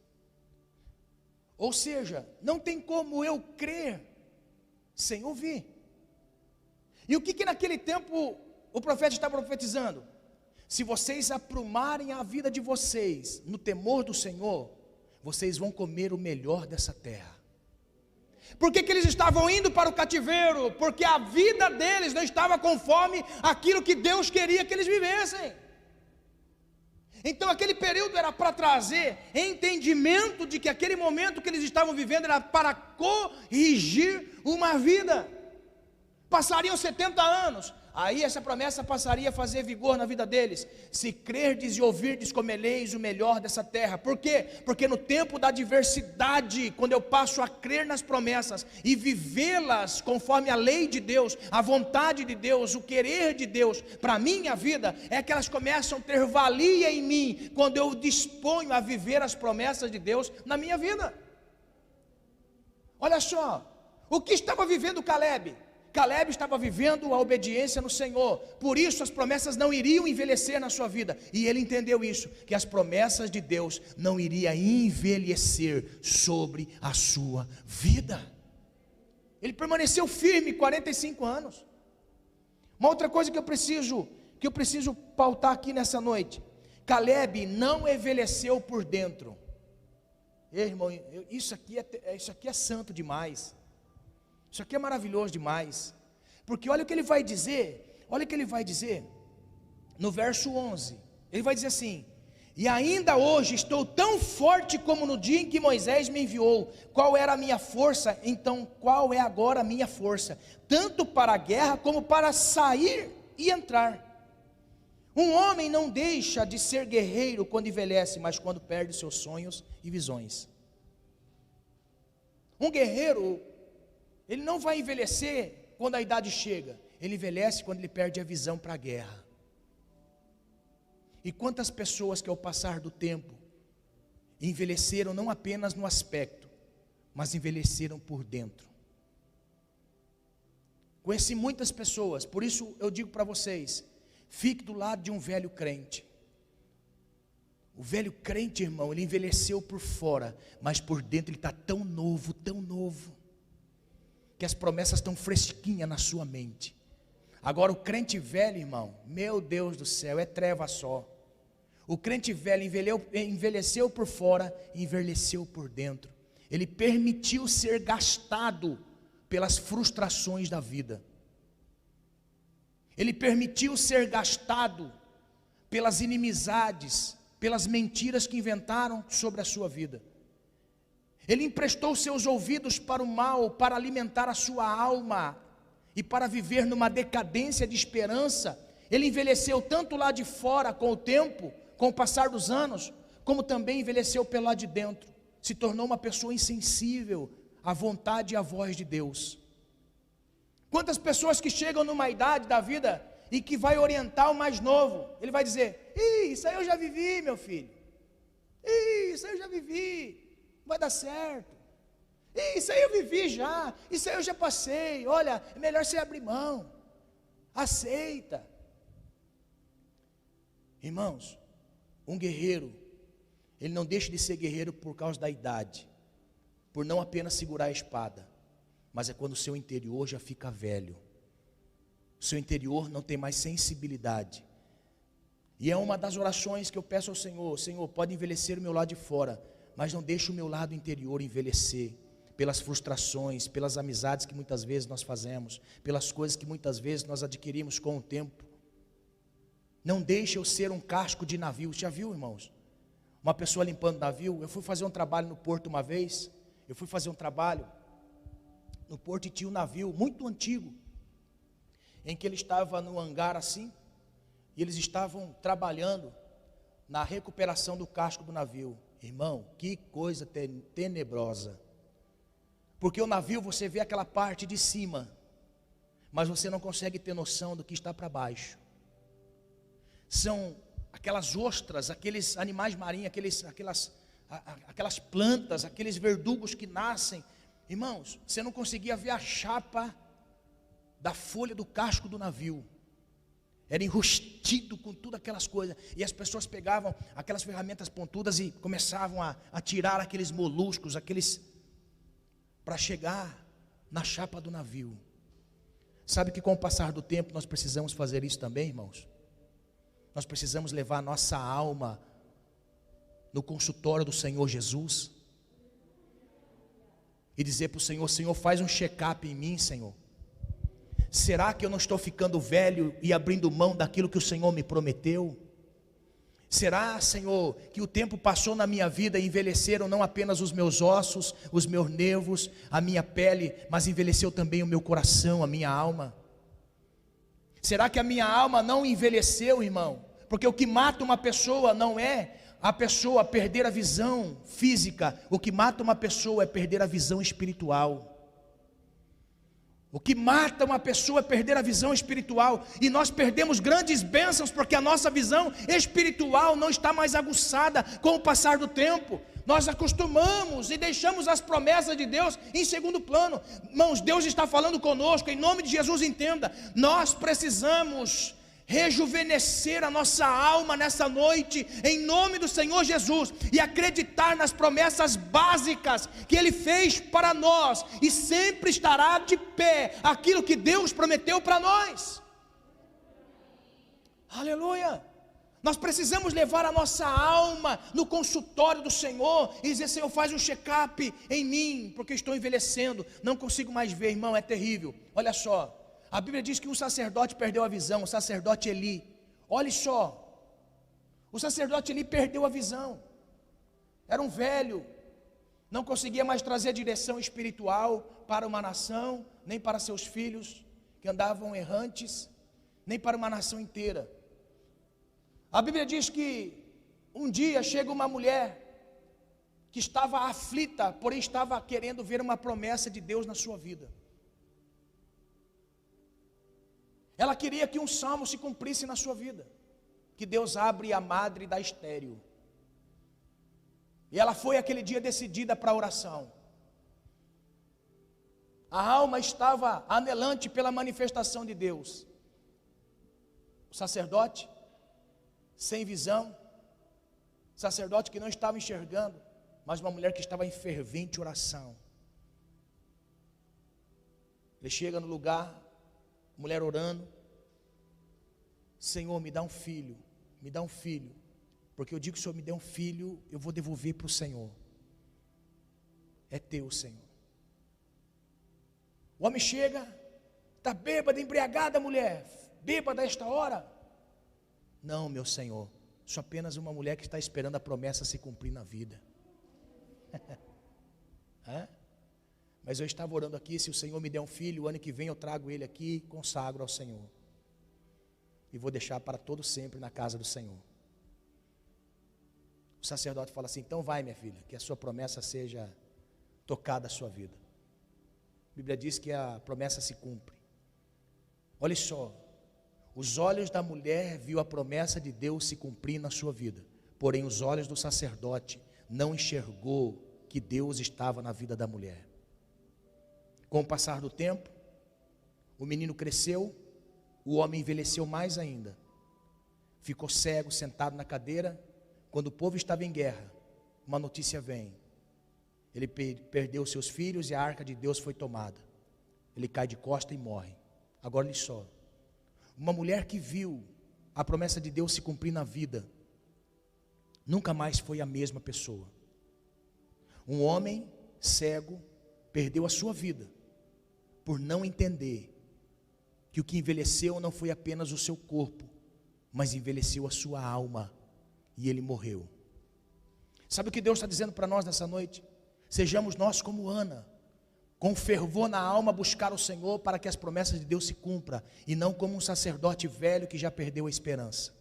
Ou seja, não tem como eu crer sem ouvir. E o que naquele tempo o profeta está profetizando? Se vocês aprumarem a vida de vocês no temor do Senhor, vocês vão comer o melhor dessa terra. Por que eles estavam indo para o cativeiro? Porque a vida deles não estava conforme aquilo que Deus queria que eles vivessem. Então aquele período era para trazer entendimento de que aquele momento que eles estavam vivendo era para corrigir uma vida. Passariam 70 anos, aí essa promessa passaria a fazer vigor na vida deles. Se crerdes e ouvirdes, comereis o melhor dessa terra. Por quê? Porque no tempo da adversidade, quando eu passo a crer nas promessas e vivê-las conforme a lei de Deus, a vontade de Deus, o querer de Deus para a minha vida, é que elas começam a ter valia em mim, quando eu disponho a viver as promessas de Deus na minha vida. Olha só, o que estava vivendo Caleb? Caleb estava vivendo a obediência no Senhor, por isso as promessas não iriam envelhecer na sua vida, e ele entendeu isso, que as promessas de Deus não iriam envelhecer sobre a sua vida. Ele permaneceu firme 45 anos. Uma outra coisa que eu preciso pautar aqui nessa noite: Caleb não envelheceu por dentro. Irmão, isso aqui é santo demais. Isso aqui é maravilhoso demais, porque olha o que ele vai dizer, no verso 11, ele vai dizer assim: e ainda hoje estou tão forte como no dia em que Moisés me enviou. Qual era a minha força? Então qual é agora a minha força? Tanto para a guerra como para sair e entrar. Um homem não deixa de ser guerreiro quando envelhece, mas quando perde seus sonhos e visões. Um guerreiro, ele não vai envelhecer quando a idade chega, ele envelhece quando ele perde a visão para a guerra. E quantas pessoas que ao passar do tempo envelheceram não apenas no aspecto, mas envelheceram por dentro. Conheci muitas pessoas, por isso eu digo para vocês: fique do lado de um velho crente. O velho crente, irmão, ele envelheceu por fora, mas por dentro ele está tão novo, que as promessas estão fresquinhas na sua mente. Agora o crente velho, irmão, meu Deus do céu, é treva só. O crente velho envelheceu por fora e envelheceu por dentro. Ele permitiu ser gastado pelas frustrações da vida. Ele permitiu ser gastado pelas inimizades, pelas mentiras que inventaram sobre a sua vida. Ele emprestou seus ouvidos para o mal, para alimentar a sua alma e para viver numa decadência de esperança. Ele envelheceu tanto lá de fora com o tempo, com o passar dos anos, como também envelheceu pelo lado de dentro. Se tornou uma pessoa insensível à vontade e à voz de Deus. Quantas pessoas que chegam numa idade da vida e que vai orientar o mais novo, ele vai dizer: isso aí eu já vivi, meu filho. Isso aí eu já vivi. Vai dar certo. Isso aí eu vivi já. Isso aí eu já passei. Olha, é melhor você abrir mão. Aceita. Irmãos, um guerreiro, ele não deixa de ser guerreiro por causa da idade, por não apenas segurar a espada, mas é quando o seu interior já fica velho. O seu interior não tem mais sensibilidade. E é uma das orações que eu peço ao Senhor: Senhor, pode envelhecer o meu lado de fora, mas não deixe o meu lado interior envelhecer, pelas frustrações, pelas amizades que muitas vezes nós fazemos, pelas coisas que muitas vezes nós adquirimos com o tempo. Não deixe eu ser um casco de navio. Já viu, irmãos? Uma pessoa limpando navio. Eu fui fazer um trabalho no porto uma vez. No porto e tinha um navio muito antigo, em que ele estava no hangar assim, e eles estavam trabalhando na recuperação do casco do navio. Irmão, que coisa tenebrosa, porque o navio você vê aquela parte de cima, mas você não consegue ter noção do que está para baixo. São aquelas ostras, aqueles animais marinhos, aquelas plantas, aqueles verdugos que nascem. Irmãos, você não conseguia ver a chapa da folha do casco do navio. Era enrustido com tudo aquelas coisas, e as pessoas pegavam aquelas ferramentas pontudas e começavam a tirar aqueles moluscos, para chegar na chapa do navio. Sabe que com o passar do tempo nós precisamos fazer isso também, irmãos? Nós precisamos levar a nossa alma no consultório do Senhor Jesus e dizer para o Senhor: Senhor, faz um check-up em mim, Senhor. Será que eu não estou ficando velho e abrindo mão daquilo que o Senhor me prometeu? Será, Senhor, que o tempo passou na minha vida e envelheceram não apenas os meus ossos, os meus nervos, a minha pele, mas envelheceu também o meu coração, a minha alma? Será que a minha alma não envelheceu, irmão? Porque o que mata uma pessoa não é a pessoa perder a visão física, o que mata uma pessoa é perder a visão espiritual. O que mata uma pessoa é perder a visão espiritual, e nós perdemos grandes bênçãos porque a nossa visão espiritual não está mais aguçada com o passar do tempo. Nós acostumamos e deixamos as promessas de Deus em segundo plano. Irmãos, Deus está falando conosco, em nome de Jesus, entenda, nós precisamos rejuvenescer a nossa alma nessa noite, em nome do Senhor Jesus, e acreditar nas promessas básicas que Ele fez para nós, e sempre estará de pé aquilo que Deus prometeu para nós. Aleluia! Nós precisamos levar a nossa alma no consultório do Senhor e dizer: Senhor, faz um check-up em mim, porque estou envelhecendo, não consigo mais ver. Irmão, é terrível. Olha só, a Bíblia diz que um sacerdote perdeu a visão, o sacerdote Eli. Olha só, o sacerdote Eli perdeu a visão. Era um velho, não conseguia mais trazer direção espiritual para uma nação, nem para seus filhos que andavam errantes, nem para uma nação inteira. A Bíblia diz que um dia chega uma mulher que estava aflita, porém estava querendo ver uma promessa de Deus na sua vida. Ela queria que um salmo se cumprisse na sua vida, que Deus abre a madre da estéril. E ela foi aquele dia decidida para a oração. A alma estava anelante pela manifestação de Deus. O sacerdote, sem visão, sacerdote que não estava enxergando, mas uma mulher que estava em fervente oração. Ele chega no lugar, mulher orando: Senhor, me dá um filho, porque eu digo que o Senhor me der um filho, eu vou devolver para o Senhor. É teu, Senhor. O homem chega, está bêbada, embriagada, mulher, bêbada a esta hora. Não, meu Senhor, sou apenas uma mulher que está esperando a promessa se cumprir na vida. Mas eu estava orando aqui: se o Senhor me der um filho, o ano que vem eu trago ele aqui e consagro ao Senhor, e vou deixar para todo sempre na casa do Senhor. O sacerdote fala assim: então vai, minha filha, que a sua promessa seja tocada a sua vida. A Bíblia diz que a promessa se cumpre. Olha só, os olhos da mulher viu a promessa de Deus se cumprir na sua vida, porém os olhos do sacerdote não enxergou que Deus estava na vida da mulher. Com o passar do tempo, o menino cresceu, o homem envelheceu mais ainda, ficou cego, sentado na cadeira. Quando o povo estava em guerra, uma notícia vem: ele perdeu seus filhos e a arca de Deus foi tomada. Ele cai de costa e morre. Agora olha só, uma mulher que viu a promessa de Deus se cumprir na vida, nunca mais foi a mesma pessoa. Um homem cego perdeu a sua vida por não entender que o que envelheceu não foi apenas o seu corpo, mas envelheceu a sua alma, e ele morreu. Sabe o que Deus está dizendo para nós nessa noite? Sejamos nós como Ana, com fervor na alma buscar o Senhor para que as promessas de Deus se cumpram, e não como um sacerdote velho que já perdeu a esperança.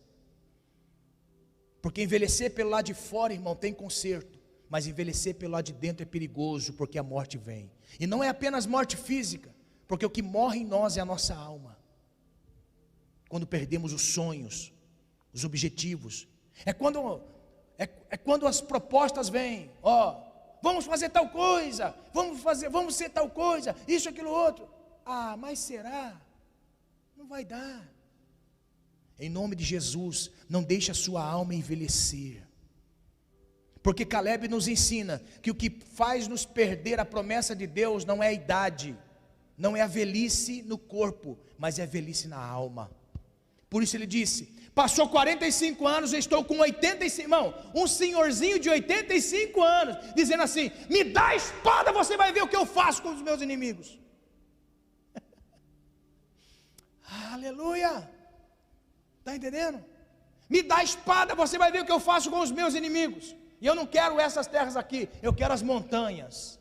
Porque envelhecer pelo lado de fora, irmão, tem conserto, mas envelhecer pelo lado de dentro é perigoso, porque a morte vem. E não é apenas morte física, porque o que morre em nós é a nossa alma. Quando perdemos os sonhos, os objetivos, é quando as propostas vêm: vamos fazer tal coisa, vamos ser tal coisa, isso, aquilo, outro. Mas será? Não vai dar. Em nome de Jesus, não deixe a sua alma envelhecer. Porque Caleb nos ensina que o que faz nos perder a promessa de Deus não é a idade, não é a velhice no corpo, mas é a velhice na alma. Por isso ele disse: passou 45 anos, eu estou com 85, irmão, um senhorzinho de 85 anos, dizendo assim: me dá a espada, você vai ver o que eu faço com os meus inimigos. Aleluia, está entendendo? Me dá a espada, você vai ver o que eu faço com os meus inimigos. E eu não quero essas terras aqui, eu quero as montanhas.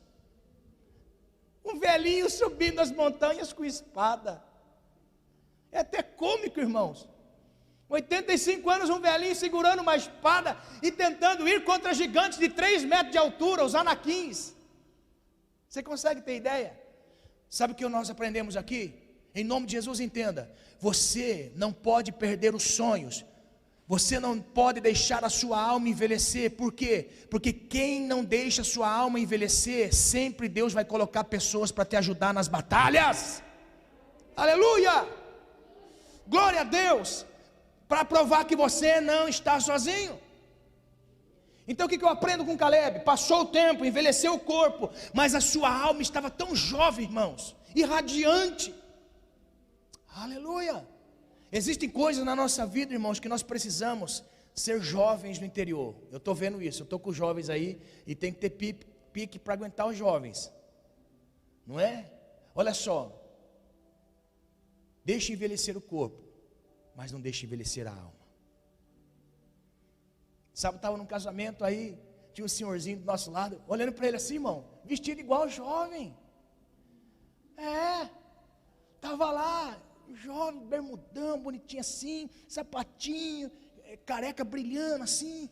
Um velhinho subindo as montanhas com espada, é até cômico, irmãos. 85 anos, um velhinho segurando uma espada e tentando ir contra gigantes de 3 metros de altura, os anaquins. Você consegue ter ideia? Sabe o que nós aprendemos aqui? Em nome de Jesus, entenda: você não pode perder os sonhos, você não pode deixar a sua alma envelhecer. Por quê? Porque quem não deixa a sua alma envelhecer, sempre Deus vai colocar pessoas para te ajudar nas batalhas. Aleluia! Glória a Deus! Para provar que você não está sozinho. Então o que eu aprendo com Caleb? Passou o tempo, envelheceu o corpo, mas a sua alma estava tão jovem, irmãos, e radiante. Aleluia! Existem coisas na nossa vida, irmãos, que nós precisamos ser jovens no interior. Eu estou vendo isso, eu estou com os jovens aí, e tem que ter pique para aguentar os jovens, não é? Olha só, deixe envelhecer o corpo, mas não deixe envelhecer a alma. Sabe, estava num casamento aí, tinha um senhorzinho do nosso lado, olhando para ele assim, irmão, vestido igual jovem. Estava lá, jovem, bermudão, bonitinho assim, sapatinho, careca brilhando assim,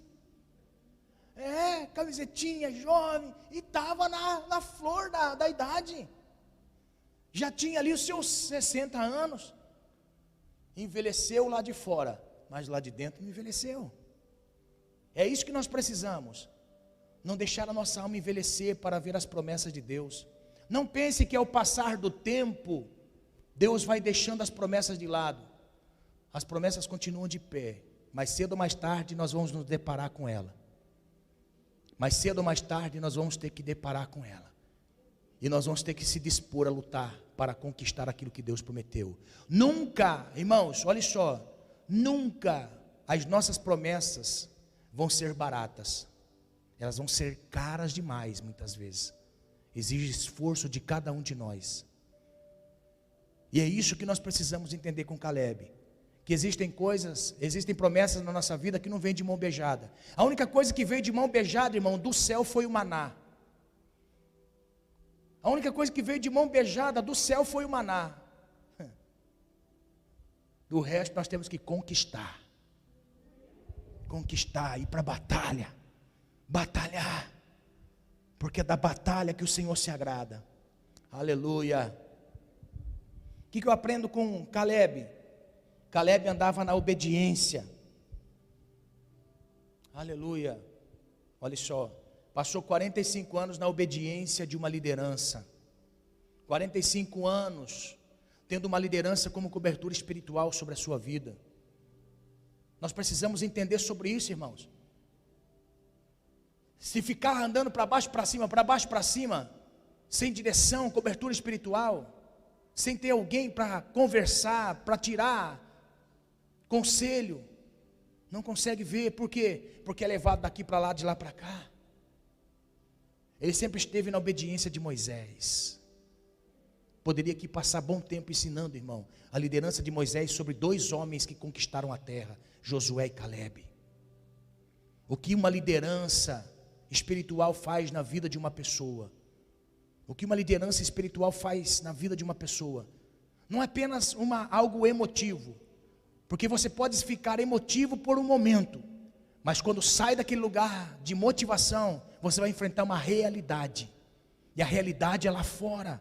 camisetinha, jovem, e estava na flor da idade, já tinha ali os seus 60 anos, envelheceu lá de fora, mas lá de dentro não envelheceu. É isso que nós precisamos, não deixar a nossa alma envelhecer para ver as promessas de Deus. Não pense que ao passar do tempo, Deus vai deixando as promessas de lado. As promessas continuam de pé, mas cedo ou mais tarde nós vamos nos deparar com ela. Mais cedo ou mais tarde nós vamos ter que deparar com ela. E nós vamos ter que se dispor a lutar para conquistar aquilo que Deus prometeu. Nunca, irmãos, olha só, nunca as nossas promessas vão ser baratas. Elas vão ser caras demais muitas vezes. Exige esforço de cada um de nós. E é isso que nós precisamos entender com Caleb, que existem promessas na nossa vida que não vêm de mão beijada. A única coisa que veio de mão beijada, irmão, do céu foi o maná. A única coisa que veio de mão beijada do céu foi o maná. Do resto nós temos que conquistar, ir para a batalha, batalhar, porque é da batalha que o Senhor se agrada. Aleluia. O que eu aprendo com Caleb? Caleb andava na obediência. Aleluia. Olha só, passou 45 anos na obediência de uma liderança. 45 anos tendo uma liderança como cobertura espiritual sobre a sua vida. Nós precisamos entender sobre isso, irmãos. Se ficar andando para baixo para cima, sem direção, cobertura espiritual, sem ter alguém para conversar, para tirar conselho, não consegue ver. Por quê? Porque é levado daqui para lá, de lá para cá. Ele sempre esteve na obediência de Moisés. Poderia aqui passar bom tempo ensinando, irmão, a liderança de Moisés sobre 2 homens que conquistaram a terra, Josué e Caleb. O que uma liderança espiritual faz na vida de uma pessoa. O que uma liderança espiritual faz na vida de uma pessoa. Não é apenas algo emotivo. Porque você pode ficar emotivo por um momento, mas quando sai daquele lugar de motivação, você vai enfrentar uma realidade. E a realidade é lá fora.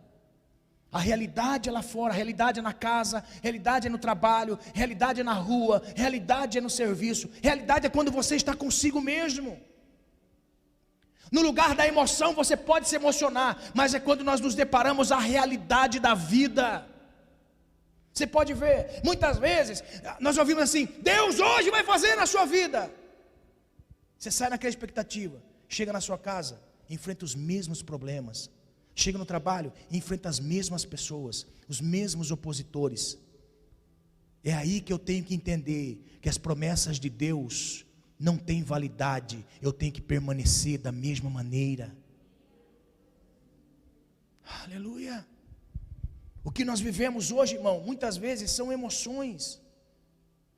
A realidade é lá fora, a realidade é na casa, a realidade é no trabalho, a realidade é na rua, a realidade é no serviço, a realidade é quando você está consigo mesmo. No lugar da emoção você pode se emocionar, mas é quando nós nos deparamos a realidade da vida. Você pode ver, muitas vezes nós ouvimos assim: Deus hoje vai fazer na sua vida. Você sai naquela expectativa, chega na sua casa, enfrenta os mesmos problemas, Chega no trabalho e enfrenta as mesmas pessoas, os mesmos opositores. É aí que eu tenho que entender que as promessas de Deus não têm validade. Eu tenho que permanecer da mesma maneira. Aleluia. O que nós vivemos hoje, irmão, muitas vezes são emoções.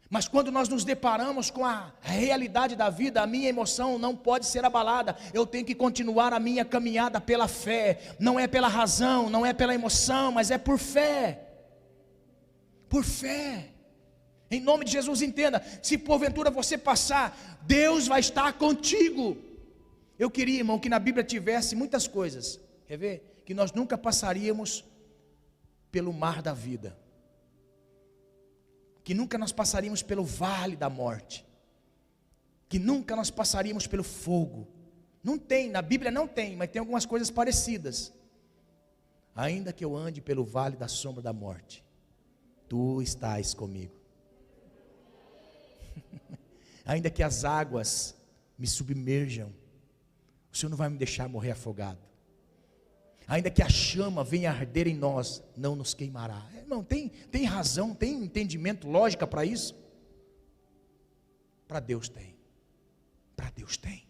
Mas quando nós nos deparamos com a realidade da vida, a minha emoção não pode ser abalada. Eu tenho que continuar a minha caminhada pela fé. Não é pela razão, não é pela emoção, mas é por fé. Por fé. Em nome de Jesus, entenda, se porventura você passar, Deus vai estar contigo. Eu queria, irmão, que na Bíblia tivesse muitas coisas. Quer ver? Que nós nunca passaríamos pelo mar da vida. Que nunca nós passaríamos pelo vale da morte, que nunca nós passaríamos pelo fogo. Não tem, na Bíblia não tem, mas tem algumas coisas parecidas. Ainda que eu ande pelo vale da sombra da morte, tu estás comigo. Ainda que as águas me submerjam, o Senhor não vai me deixar morrer afogado. Ainda que a chama venha arder em nós, não nos queimará. Irmão, tem razão, tem entendimento, lógica para isso? Para Deus tem. Para Deus tem.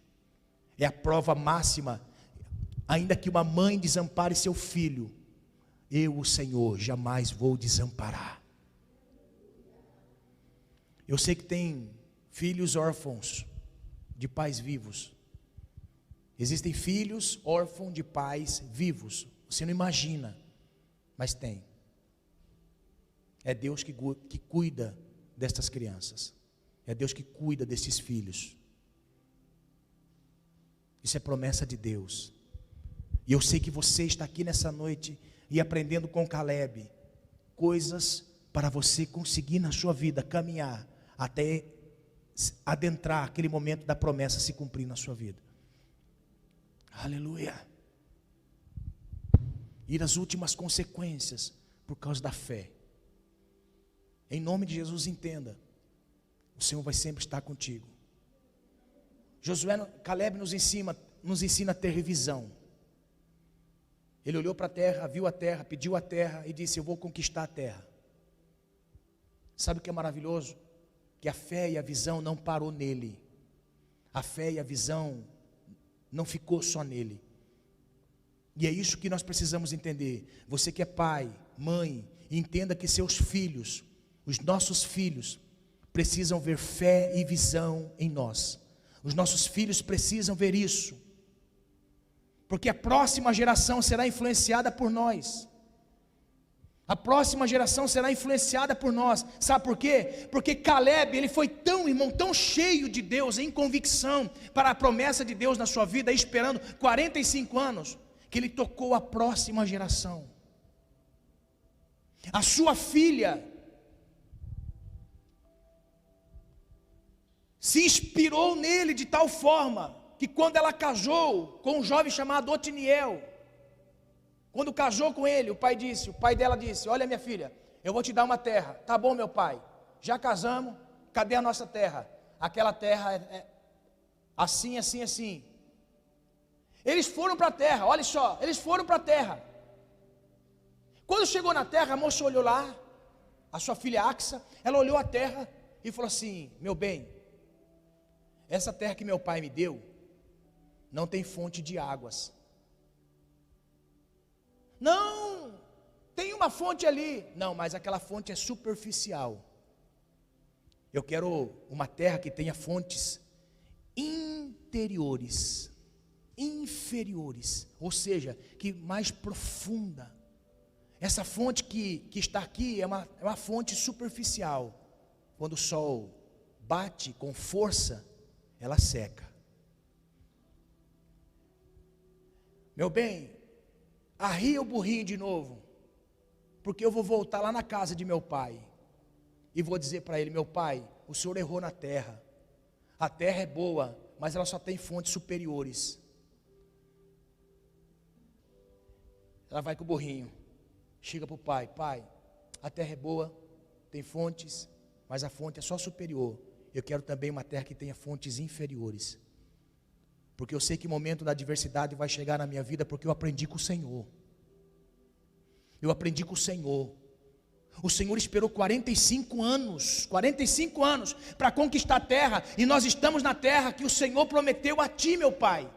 É a prova máxima. Ainda que uma mãe desampare seu filho, eu, o Senhor, jamais vou desamparar. Eu sei que tem filhos órfãos de pais vivos. Existem filhos órfãos de pais vivos. Você não imagina, mas tem. É Deus que cuida destas crianças. É Deus que cuida desses filhos. Isso é promessa de Deus. E eu sei que você está aqui nessa noite e aprendendo com Caleb coisas para você conseguir na sua vida caminhar até adentrar aquele momento da promessa se cumprir na sua vida. Aleluia. Ir às últimas consequências por causa da fé. Em nome de Jesus, entenda, o Senhor vai sempre estar contigo. Caleb nos ensina a ter visão. Ele olhou para a terra, viu a terra, pediu a terra e disse: eu vou conquistar a terra. Sabe o que é maravilhoso? Que a fé e a visão não parou nele. A fé e a visão não ficou só nele. E é isso que nós precisamos entender. Você que é pai, mãe, entenda que seus filhos, os nossos filhos, precisam ver fé e visão em nós. Os nossos filhos precisam ver isso, porque a próxima geração será influenciada por nós. A próxima geração será influenciada por nós. Sabe por quê? Porque Caleb, ele foi tão, irmão, tão cheio de Deus, em convicção para a promessa de Deus na sua vida, esperando 45 anos, que ele tocou a próxima geração. A sua filha se inspirou nele de tal forma que quando ela casou com um jovem chamado Otiniel, quando casou com ele, o pai dela disse: olha, minha filha, eu vou te dar uma terra. Tá bom, meu pai, já casamos, cadê a nossa terra? Aquela terra é assim, assim, assim. Eles foram para a terra, olha só, eles foram para a terra. Quando chegou na terra, a moça olhou lá, a sua filha Axa, ela olhou a terra e falou assim: meu bem, essa terra que meu pai me deu, não tem fonte de águas. Não, tem uma fonte ali. Não, mas aquela fonte é superficial. Eu quero uma terra que tenha fontes interiores, inferiores, ou seja, que mais profunda. Essa fonte que está aqui é uma fonte superficial. Quando o sol bate com força, ela seca. Meu bem, arria o burrinho de novo, porque eu vou voltar lá na casa de meu pai e vou dizer para ele: meu pai, o senhor errou na terra. A terra é boa, mas ela só tem fontes superiores. Ela vai com o burrinho, chega para o pai: pai, a terra é boa, tem fontes, mas a fonte é só superior. Eu quero também uma terra que tenha fontes inferiores. porque eu sei que o momento da adversidade vai chegar na minha vida, porque eu aprendi com o Senhor. Eu aprendi com o Senhor. O Senhor esperou 45 anos para conquistar a terra, e nós estamos na terra que o Senhor prometeu a ti, meu pai.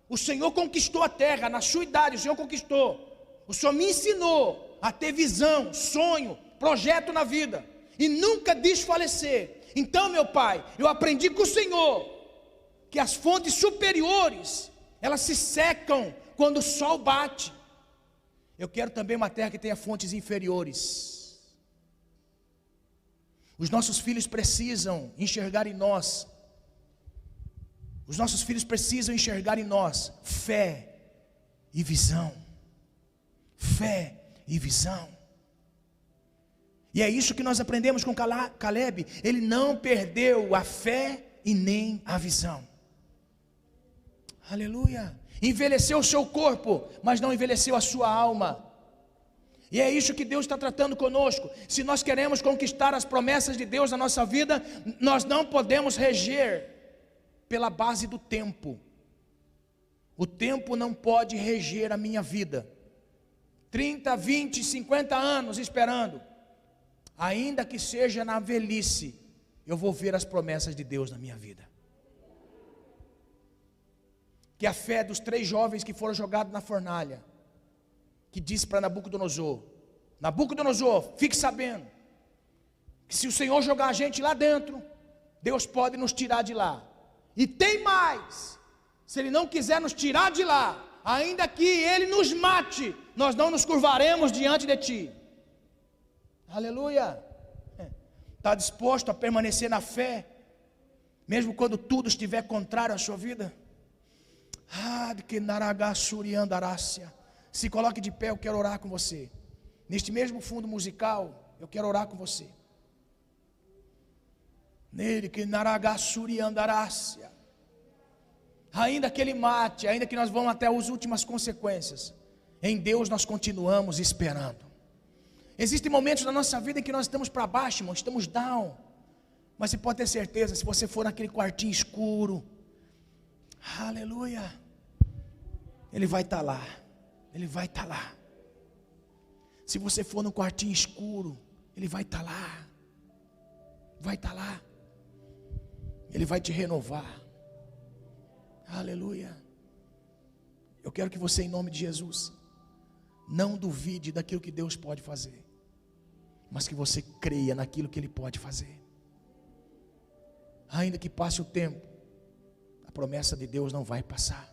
O Senhor conquistou a terra, na sua idade o Senhor conquistou. O Senhor me ensinou a ter visão, sonho, projeto na vida, e nunca desfalecer. Então, meu pai, eu aprendi com o Senhor, que as fontes superiores, elas se secam quando o sol bate. Eu quero também uma terra que tenha fontes inferiores. Os nossos filhos precisam enxergar em nós. Os nossos filhos precisam enxergar em nós fé e visão. Fé e visão. E é isso que nós aprendemos com Caleb. Ele não perdeu a fé e nem a visão. Aleluia. Envelheceu o seu corpo, mas não envelheceu a sua alma. E é isso que Deus está tratando conosco. Se nós queremos conquistar as promessas de Deus na nossa vida, nós não podemos reger pela base do tempo. O tempo não pode reger a minha vida. 30, 20, 50 anos esperando. Ainda que seja na velhice, eu vou ver as promessas de Deus na minha vida. Que a fé dos 3 jovens que foram jogados na fornalha, que disse para Nabucodonosor: Nabucodonosor, fique sabendo, que se o Senhor jogar a gente lá dentro, Deus pode nos tirar de lá. E tem mais, se Ele não quiser nos tirar de lá, ainda que Ele nos mate, nós não nos curvaremos diante de Ti. Aleluia. Está disposto a permanecer na fé, mesmo quando tudo estiver contrário à sua vida? Se coloque de pé, eu quero orar com você. Neste mesmo fundo musical, eu quero orar com você. Nele que naragassuri andarácia. Ainda que Ele mate, ainda que nós vamos até as últimas consequências, em Deus nós continuamos esperando. Existem momentos na nossa vida em que nós estamos para baixo, irmão, estamos down. Mas você pode ter certeza, se você for naquele quartinho escuro, aleluia, Ele vai estar lá. Ele vai estar lá. Se você for no quartinho escuro, Ele vai estar lá. Vai estar lá. Ele vai te renovar. Aleluia. Eu quero que você, em nome de Jesus, não duvide daquilo que Deus pode fazer, mas que você creia naquilo que Ele pode fazer. Ainda que passe o tempo, a promessa de Deus não vai passar.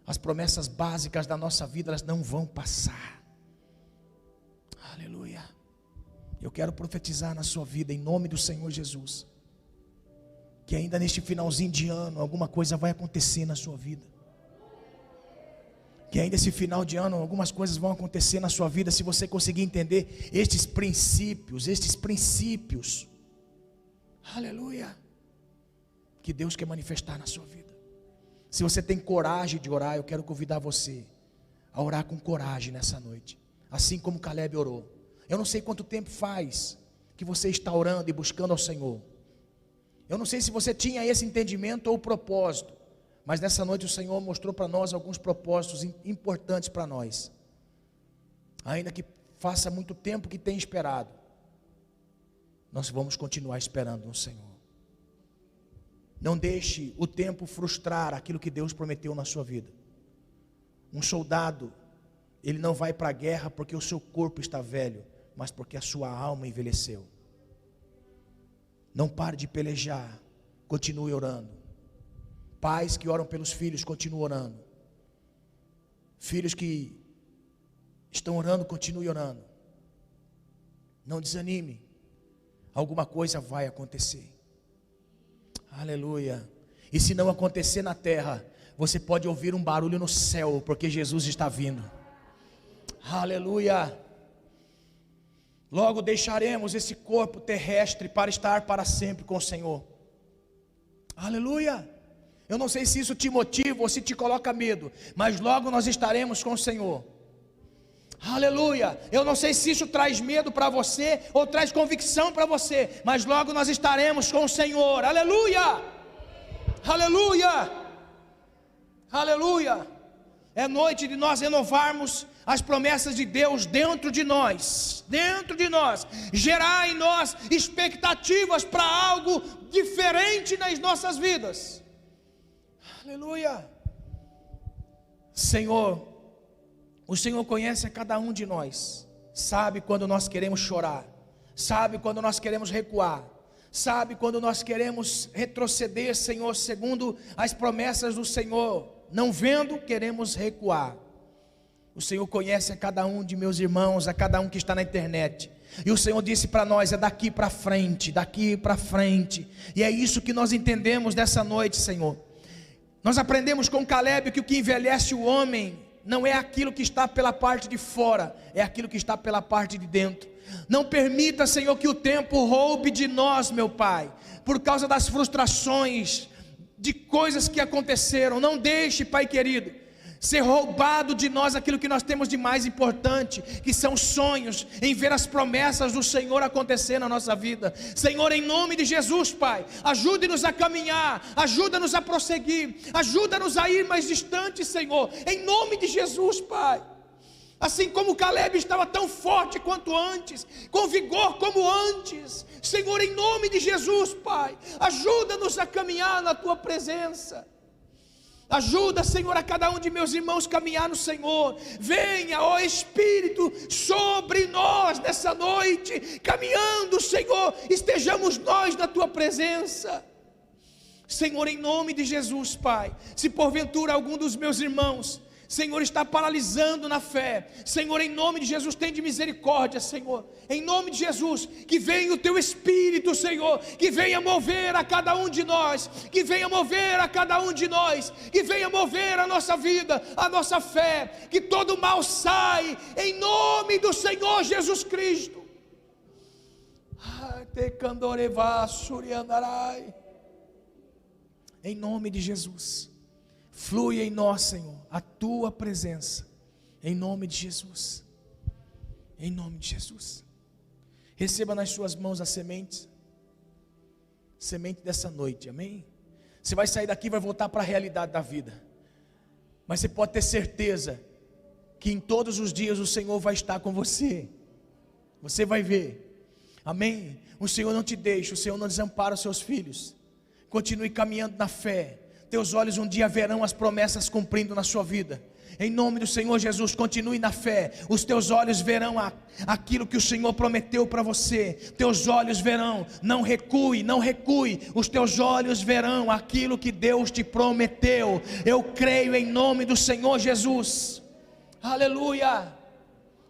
As promessas básicas da nossa vida, elas não vão passar. Aleluia. Eu quero profetizar na sua vida, em nome do Senhor Jesus, que ainda neste finalzinho de ano, alguma coisa vai acontecer na sua vida. Que ainda esse final de ano, algumas coisas vão acontecer na sua vida, se você conseguir entender estes princípios. Aleluia. Que Deus quer manifestar na sua vida. Se você tem coragem de orar, eu quero convidar você a orar com coragem nessa noite, assim como Caleb orou. Eu não sei quanto tempo faz que você está orando e buscando ao Senhor. Eu não sei se você tinha esse entendimento ou propósito, mas nessa noite o Senhor mostrou para nós alguns propósitos importantes para nós. Ainda que faça muito tempo que tem esperado, nós vamos continuar esperando no Senhor. Não deixe o tempo frustrar aquilo que Deus prometeu na sua vida. Um soldado, ele não vai para a guerra porque o seu corpo está velho, mas porque a sua alma envelheceu. Não pare de pelejar, continue orando. Pais que oram pelos filhos, continuem orando. Filhos que estão orando, continue orando. Não desanime, alguma coisa vai acontecer. Aleluia. E se não acontecer na terra, você pode ouvir um barulho no céu, porque Jesus está vindo. Aleluia. Logo deixaremos esse corpo terrestre para estar para sempre com o Senhor. Aleluia. Eu não sei se isso te motiva ou se te coloca medo, mas logo nós estaremos com o Senhor. Aleluia. Eu não sei se isso traz medo para você ou traz convicção para você, mas logo nós estaremos com o Senhor. Aleluia. Aleluia. Aleluia. É noite de nós renovarmos as promessas de Deus dentro de nós, gerar em nós expectativas para algo diferente nas nossas vidas. Aleluia. Senhor, o Senhor conhece a cada um de nós, sabe quando nós queremos chorar, sabe quando nós queremos recuar, sabe quando nós queremos retroceder, Senhor, segundo as promessas do Senhor, não vendo, queremos recuar. O Senhor conhece a cada um de meus irmãos, a cada um que está na internet, e o Senhor disse para nós, é daqui para frente, e é isso que nós entendemos dessa noite, Senhor. Nós aprendemos com Caleb que o que envelhece o homem não é aquilo que está pela parte de fora, é aquilo que está pela parte de dentro. Não permita, Senhor, que o tempo roube de nós, meu Pai, por causa das frustrações, de coisas que aconteceram. Não deixe, Pai querido, ser roubado de nós aquilo que nós temos de mais importante, que são sonhos, em ver as promessas do Senhor acontecer na nossa vida. Senhor, em nome de Jesus, Pai, ajude-nos a caminhar, ajuda-nos a prosseguir, ajuda-nos a ir mais distante, Senhor, em nome de Jesus, Pai. Assim como Caleb estava tão forte quanto antes, com vigor como antes, Senhor, em nome de Jesus, Pai, ajuda-nos a caminhar na Tua presença. Ajuda, Senhor, a cada um de meus irmãos caminhar no Senhor. Venha, ó Espírito, sobre nós nessa noite, caminhando, Senhor, estejamos nós na Tua presença. Senhor, em nome de Jesus, Pai, se porventura algum dos meus irmãos, Senhor, está paralisando na fé, Senhor, em nome de Jesus, tem de misericórdia, Senhor, em nome de Jesus, que venha o Teu Espírito, Senhor, que venha mover a cada um de nós, que venha mover a cada um de nós, que venha mover a nossa vida, a nossa fé, que todo mal sai, em nome do Senhor Jesus Cristo. Em nome de Jesus, flui em nós, Senhor, a Tua presença, em nome de Jesus, em nome de Jesus. Receba nas suas mãos a semente dessa noite, amém? Você vai sair daqui e vai voltar para a realidade da vida, mas você pode ter certeza, que em todos os dias o Senhor vai estar com você, você vai ver, amém? O Senhor não te deixa, o Senhor não desampara os seus filhos, continue caminhando na fé. Teus olhos um dia verão as promessas cumprindo na sua vida. Em nome do Senhor Jesus, continue na fé. Os teus olhos verão aquilo que o Senhor prometeu para você. Teus olhos verão, não recue, não recue. Os teus olhos verão aquilo que Deus te prometeu. Eu creio em nome do Senhor Jesus. Aleluia.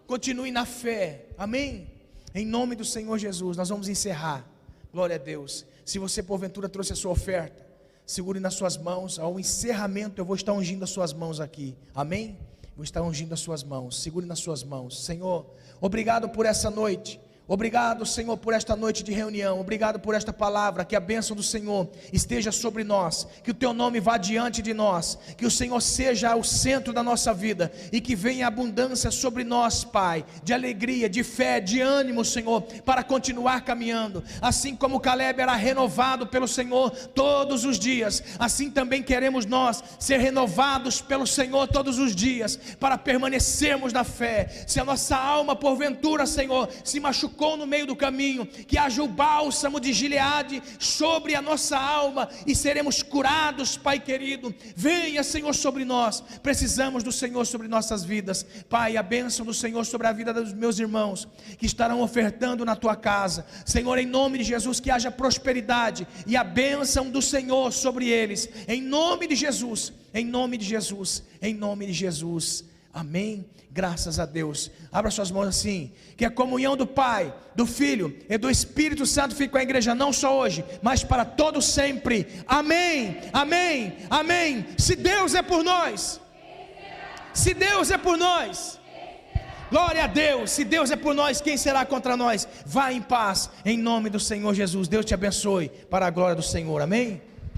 Continue na fé, amém? Em nome do Senhor Jesus, nós vamos encerrar. Glória a Deus. Se você porventura trouxe a sua oferta, segure nas suas mãos. Ao encerramento eu vou estar ungindo as suas mãos aqui, amém? Vou estar ungindo as suas mãos, segure nas suas mãos. Senhor, obrigado por essa noite. Obrigado, Senhor, por esta noite de reunião. Obrigado por esta palavra. Que a bênção do Senhor esteja sobre nós, que o Teu nome vá diante de nós, que o Senhor seja o centro da nossa vida, e que venha abundância sobre nós, Pai, de alegria, de fé, de ânimo, Senhor, para continuar caminhando. Assim como Caleb era renovado pelo Senhor todos os dias, assim também queremos nós ser renovados pelo Senhor todos os dias, para permanecermos na fé. Se a nossa alma porventura, Senhor, se machucou no meio do caminho, que haja o bálsamo de Gileade sobre a nossa alma, e seremos curados, Pai querido. Venha, Senhor, sobre nós. Precisamos do Senhor sobre nossas vidas, Pai. A bênção do Senhor sobre a vida dos meus irmãos que estarão ofertando na Tua casa, Senhor, em nome de Jesus, que haja prosperidade e a bênção do Senhor sobre eles, em nome de Jesus, em nome de Jesus, em nome de Jesus, amém. Graças a Deus. Abra suas mãos assim. Que a comunhão do Pai, do Filho e do Espírito Santo fique com a igreja, não só hoje, mas para todo sempre. Amém, amém, amém. Se Deus é por nós, se Deus é por nós, glória a Deus. Se Deus é por nós, quem será contra nós? Vá em paz, em nome do Senhor Jesus. Deus te abençoe, para a glória do Senhor, amém.